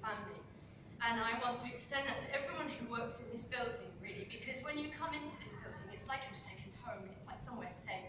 family. And I want to extend that to everyone who works in this building, really, because when you come into this building, it's like your second home, it's like somewhere safe.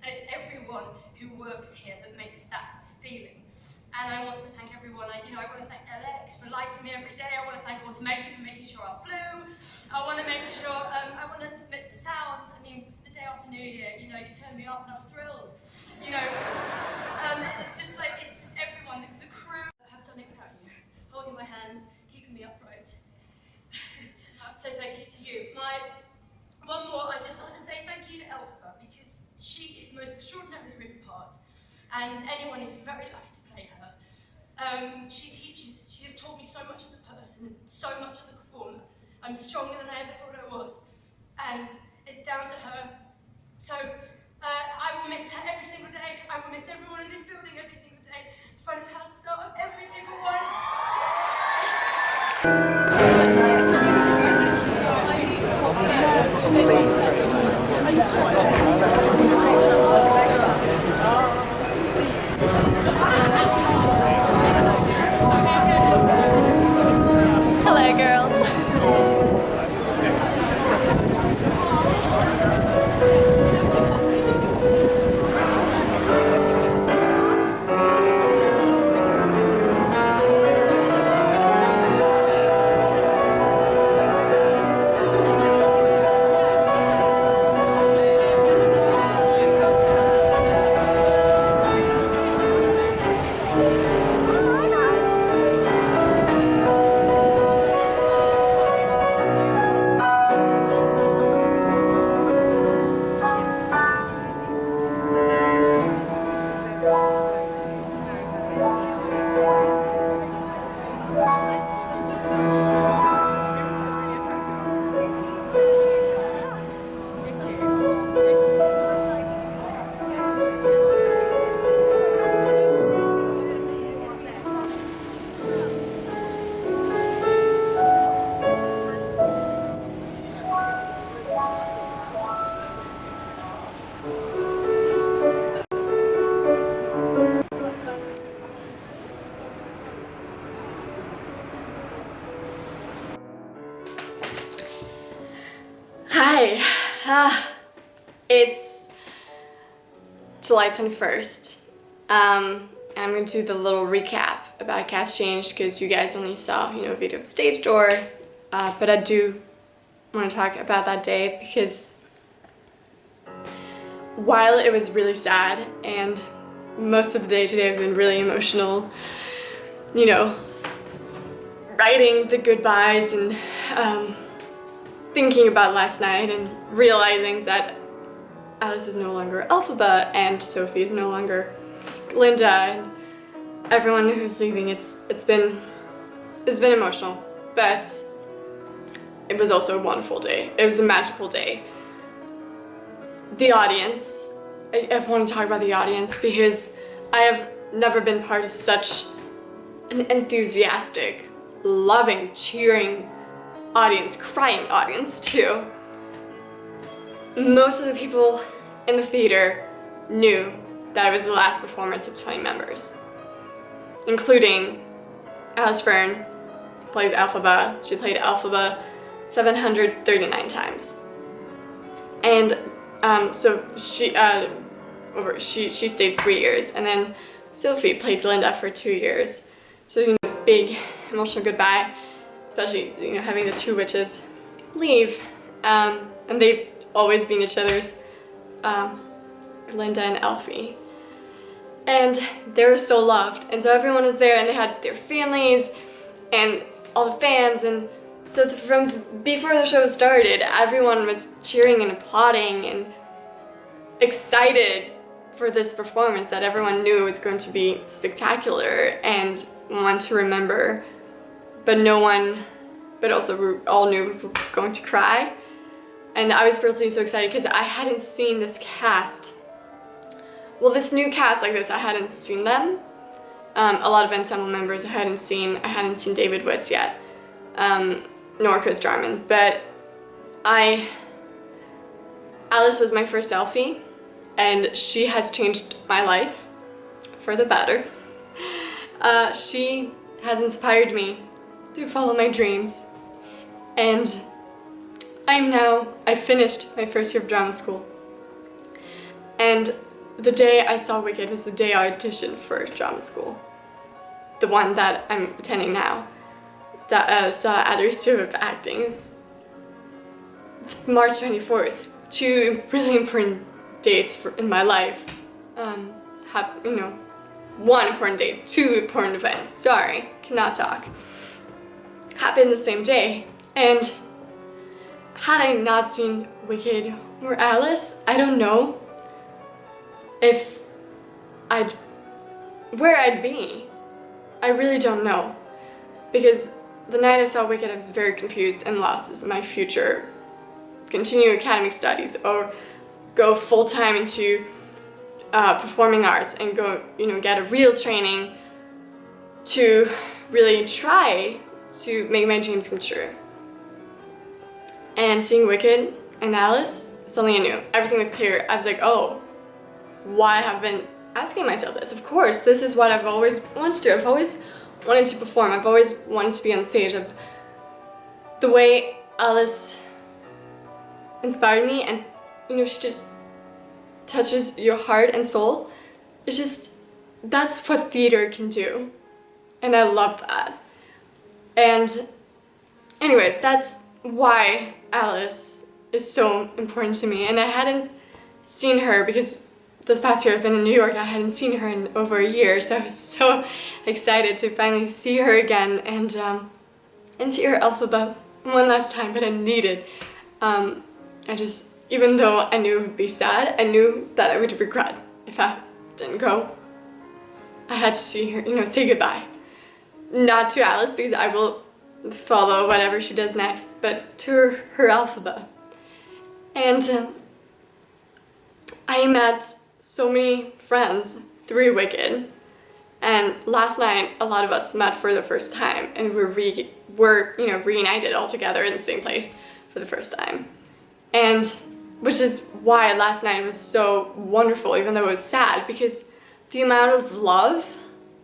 And it's everyone who works here that makes that feeling. And I want to thank everyone. I want to thank LX for lighting me every day. I want to thank automation for making sure I flew. I want to make sure, I want to admit sound. I mean, the day after New Year, you turned me up and I was thrilled. It's just everyone, the crew have done it without you. Holding my hand, keeping me upright. So thank you to you. One more, I just want to say thank you to Elphaba, because she is the most extraordinarily written part, and anyone is very lucky to play her. She has taught me so much as a person, so much as a performer. I'm stronger than I ever thought I was, and it's down to her. So I will miss her every single day. I will miss everyone in this building every single day. Front of house staff, every single one. Hello, girls. Hi, it's July 21st. I'm going to do the little recap about cast change because you guys only saw, a video of stage door, but I do want to talk about that day because while it was really sad and most of the day today have been really emotional, writing the goodbyes and thinking about last night and realizing that Alice is no longer Elphaba and Sophie is no longer Glinda and everyone who's leaving. It's been emotional, but it was also a wonderful day. It was a magical day. The audience, I want to talk about the audience because I have never been part of such an enthusiastic, loving, cheering audience, crying audience too. Most of the people in the theater knew that it was the last performance of 20 members, including Alice Fearn, who plays Elphaba. She played Elphaba 739 times. And so she stayed 3 years, and then Sophie played Glinda for 2 years. So big emotional goodbye, especially having the two witches leave, and they've always been each other's, Glinda and Elfie, and they were so loved, and so everyone was there, and they had their families and all the fans, and so from before the show started, everyone was cheering and applauding and excited for this performance that everyone knew was going to be spectacular and one to remember. But also we all knew we were going to cry. And I was personally so excited because I hadn't seen this cast. Well, this new cast like this, I hadn't seen them. A lot of ensemble members I hadn't seen David Witz yet, nor Chris Jarman. But Alice was my first selfie, and she has changed my life for the better. She has inspired me to follow my dreams. And I finished my first year of drama school. And the day I saw Wicked was the day I auditioned for drama school. The one that I'm attending now. Saw Adder's School of Acting. It's March 24th. 2 really important dates in my life. One important date, 2 important events. Sorry, cannot talk. Happened the same day. And had I not seen Wicked or Alice, I don't know where I'd be. I really don't know. Because the night I saw Wicked, I was very confused and lost my future. Continue academic studies or go full-time into performing arts and go, get a real training to really try to make my dreams come true. And seeing Wicked and Alice, suddenly I knew. Everything was clear. I was like, oh, why have I been asking myself this? Of course, this is what I've always wanted to do. I've always wanted to perform. I've always wanted to be on stage. The way Alice inspired me, and she just touches your heart and soul. It's just, that's what theater can do. And I love that. And anyways, that's why Alice is so important to me. And I hadn't seen her because this past year I've been in New York. I hadn't seen her in over a year, so I was so excited to finally see her again and see her Elphaba one last time, but I needed. Even though I knew it would be sad, I knew that I would regret if I didn't go. I had to see her, say goodbye. Not to Alice, because I will follow whatever she does next, but to her Elphaba. And I met so many friends through Wicked. And last night, a lot of us met for the first time, and we're reunited all together in the same place for the first time. And which is why last night was so wonderful, even though it was sad, because the amount of love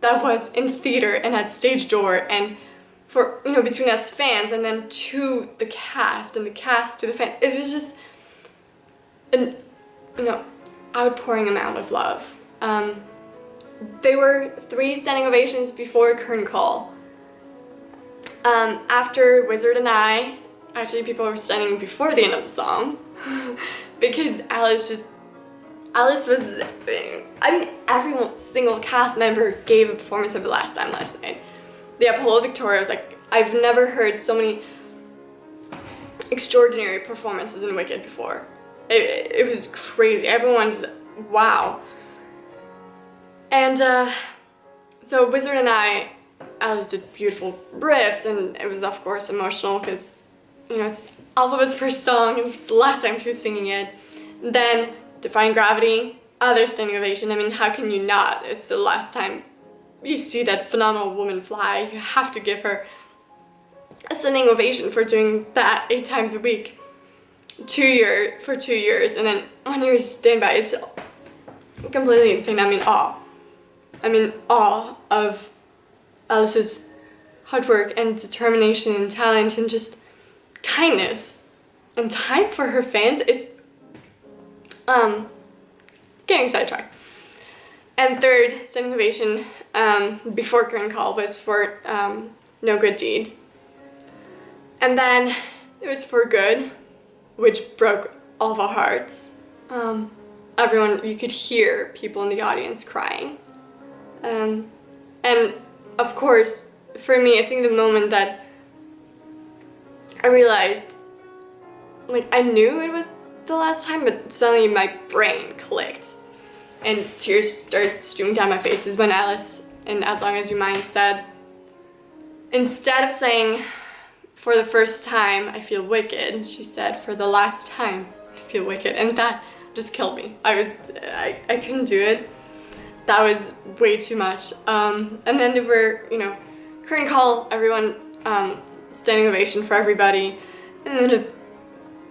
that was in theater and at stage door, and for between us fans and then to the cast and the cast to the fans, it was just an outpouring amount of love. There were 3 standing ovations before curtain call. After Wizard and I, actually people were standing before the end of the song because Alice was, every single cast member gave a performance of the last night. The Apollo Victoria was like, I've never heard so many extraordinary performances in Wicked before. It was crazy. Everyone's wow. And so Wizard and I, Alice did beautiful riffs, and it was of course emotional because it's Elphaba's first song and it's the last time she was singing it. Then Defying Gravity, other standing ovation. I mean, how can you not? It's the last time you see that phenomenal woman fly. You have to give her a standing ovation for doing that 8 times a week. 2 years, and then 1 year standby. It's completely insane. I'm in awe of Alice's hard work and determination and talent and just kindness and time for her fans. It's getting sidetracked. And third standing ovation before curtain call was for No Good Deed. And then it was For Good, which broke all of our hearts. Everyone, you could hear people in the audience crying. And of course, for me, I think the moment that I realized, I knew it was the last time, but suddenly my brain clicked and tears started streaming down my face is when Alice in As Long As You Mind said, instead of saying, for the first time, I feel wicked, she said, for the last time, I feel wicked. And that just killed me. I couldn't do it. That was way too much. And then there were, curtain call, everyone, standing ovation for everybody. And then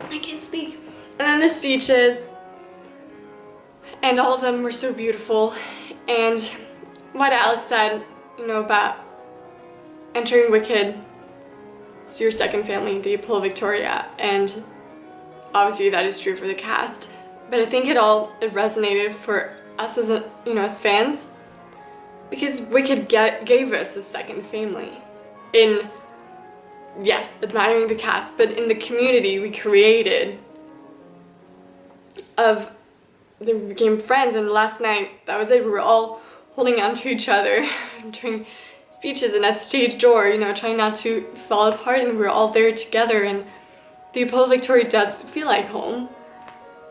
I can't speak. And then the speeches, and all of them were so beautiful. And what Alice said, about entering Wicked it's your second family, the Apollo Victoria, and obviously that is true for the cast. But I think it resonated for us as as fans, because Wicked gave us a second family in, yes, admiring the cast, but in the community we created of, they became friends. And last night, that was it. We were all holding on to each other during speeches and at stage door, trying not to fall apart, and we were all there together. And the Apollo Victoria does feel like home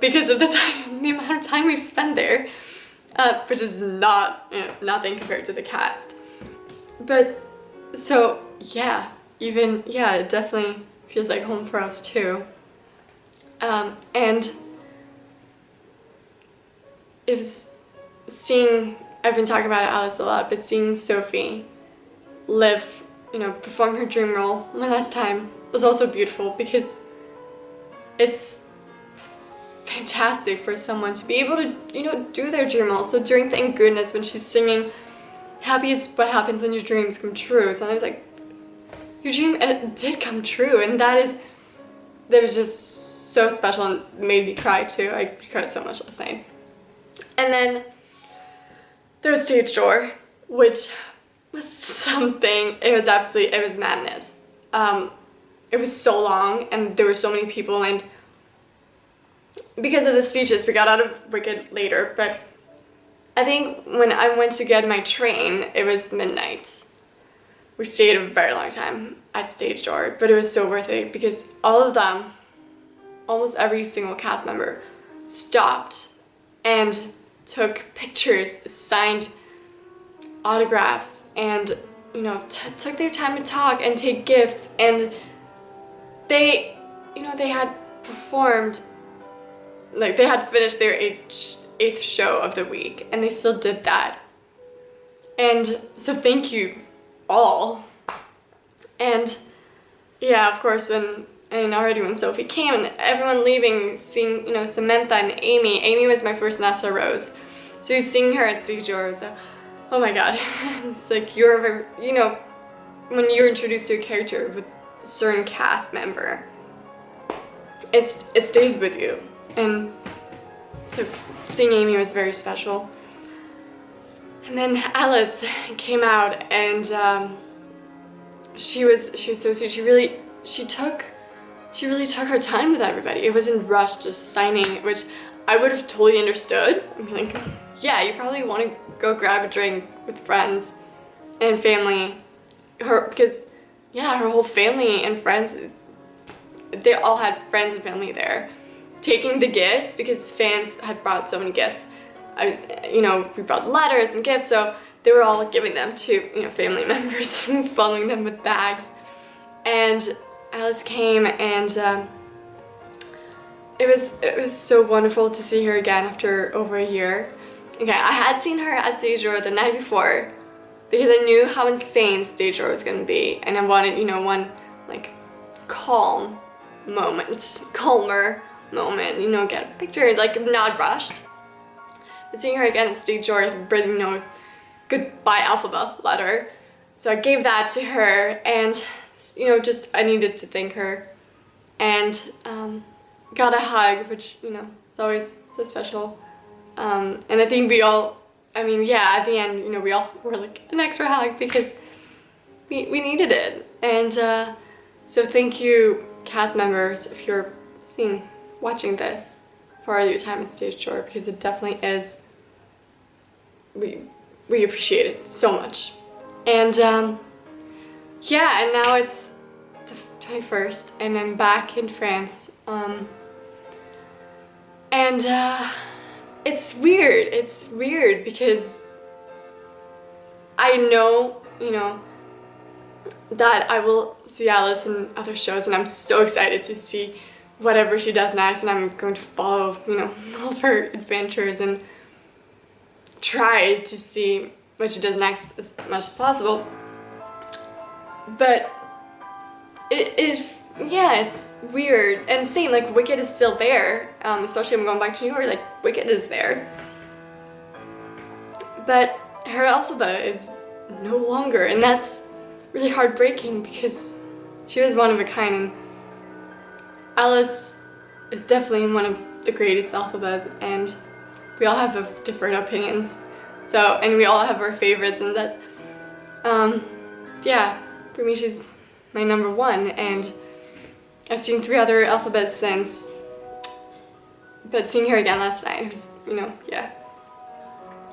because of the amount of time we spend there, which is nothing compared to the cast. But so yeah, it definitely feels like home for us too. And it was seeing, I've been talking about Alice a lot, but seeing Sophie live, perform her dream role one last time was also beautiful, because it's fantastic for someone to be able to, do their dream role. So during Thank Goodness, when she's singing, happy is what happens when your dreams come true. So I was like, your dream did come true, and that was just so special and made me cry too. I cried so much last night. And then there was stage door, which was something. It was madness. It was so long, and there were so many people, and because of the speeches, we got out of Wicked later, but I think when I went to get my train, it was midnight. We stayed a very long time at stage door, but it was so worth it, because all of them, almost every single cast member, stopped and took pictures, signed autographs, and took their time to talk and take gifts. And they had performed, like they had finished their eighth show of the week, and they still did that. And so thank you all. And yeah, of course, already when Sophie came and everyone leaving, seeing, Samantha and Aimée. Aimée was my first Nessarose. So seeing her at stage door was, oh my god. It's like when you're introduced to a character with a certain cast member, it stays with you. And so seeing Aimée was very special. And then Alice came out, and she was so sweet. She really took her time with everybody. It wasn't rushed, just signing, which I would have totally understood. I'm like, yeah, you probably want to go grab a drink with friends and family. Because her whole family and friends, they all had friends and family there. Taking the gifts, because fans had brought so many gifts. We brought letters and gifts, so they were all giving them to, family members, following them with bags. And Alice came, and it was so wonderful to see her again after over a year. Okay, I had seen her at stage door the night before, because I knew how insane stage door was going to be, and I wanted, one like calmer moment, get a picture, like not rushed. But seeing her again at stage door, bringing, goodbye Elphaba letter. So I gave that to her, and I needed to thank her, and got a hug, which it's always so special. And I think we all, at the end, we all were like an extra hug, because we needed it. And so thank you, cast members, if you're watching this, for your time at stage door, because it definitely is. We appreciate it so much. And and now it's the 21st, and I'm back in France. It's weird because I know, that I will see Alice in other shows, and I'm so excited to see whatever she does next, and I'm going to follow, all of her adventures and try to see what she does next as much as possible. But it's weird. And same, like, Wicked is still there, especially when I'm going back to New York, like, Wicked is there. But her Elphaba is no longer, and that's really heartbreaking, because she was one of a kind, and Alice is definitely one of the greatest Elphabas, and we all have different opinions. So, and we all have our favorites, and that's, yeah, for me she's my number one, and I've seen 3 other Elphabas since, but seeing her again last night was, you know, yeah,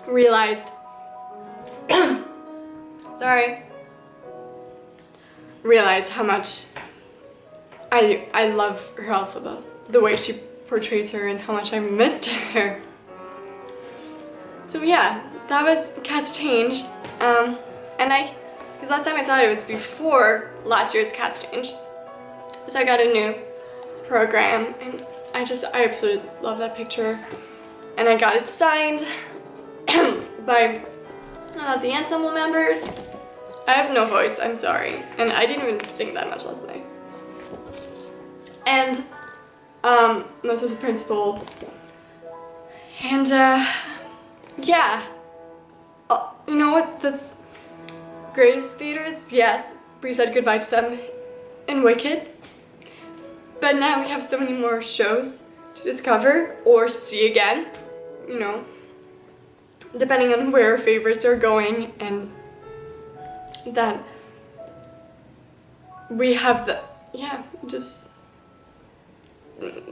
realized, realized how much I love her Elphaba, the way she portrays her and how much I missed her. So yeah, that was cast change, and because last time I saw it was before last year's cast change, so I got a new program, and I absolutely love that picture, and I got it signed by the ensemble members. I have no voice, I'm sorry, and I didn't even sing that much last night. And most of the principal, and yeah, you know what this greatest theater is? Yes, we said goodbye to them in Wicked, but now we have so many more shows to discover or see again, you know, depending on where our favorites are going, and that we have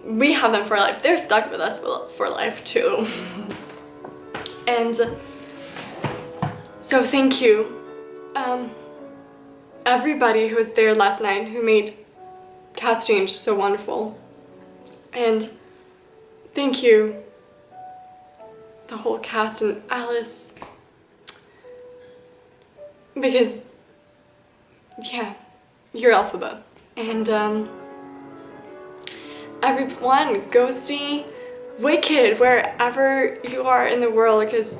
we have them for life. They're stuck with us for life too. And so thank you, everybody who was there last night who made cast change so wonderful. And thank you, the whole cast and Alice, because yeah, you're Elphaba. And everyone, go see Wicked wherever you are in the world, because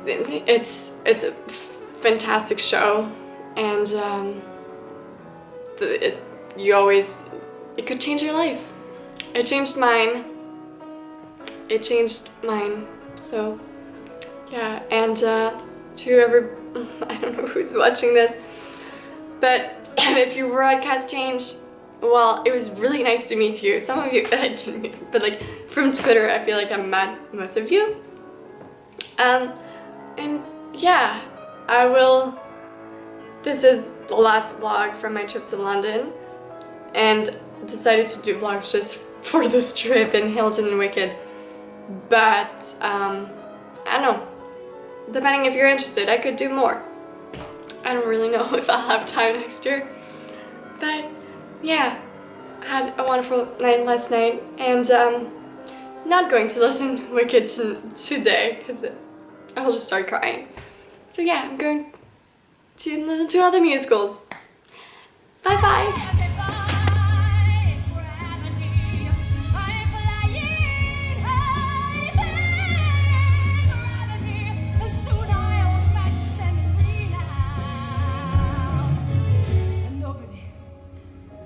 it's a fantastic show, and it could change your life. It changed mine. So yeah, and to I don't know who's watching this, but if you were at cast change, well, it was really nice to meet you. Some of you I didn't meet, but like from Twitter, I feel like I met most of you. And yeah, this is the last vlog from my trip to London, and decided to do vlogs just for this trip in Hilton and Wicked. But I don't know, depending if you're interested, I could do more. I don't really know if I'll have time next year, but yeah, I had a wonderful night last night, and not going to listen to Wicked today because I will just start crying. So yeah, I'm going to listen to other musicals. Bye bye.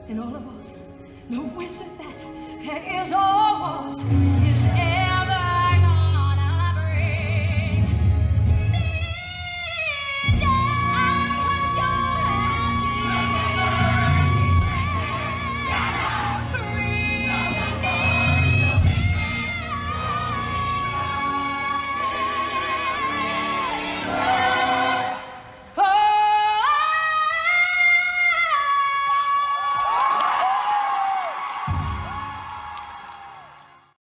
In all of us, no wizard that there is or was.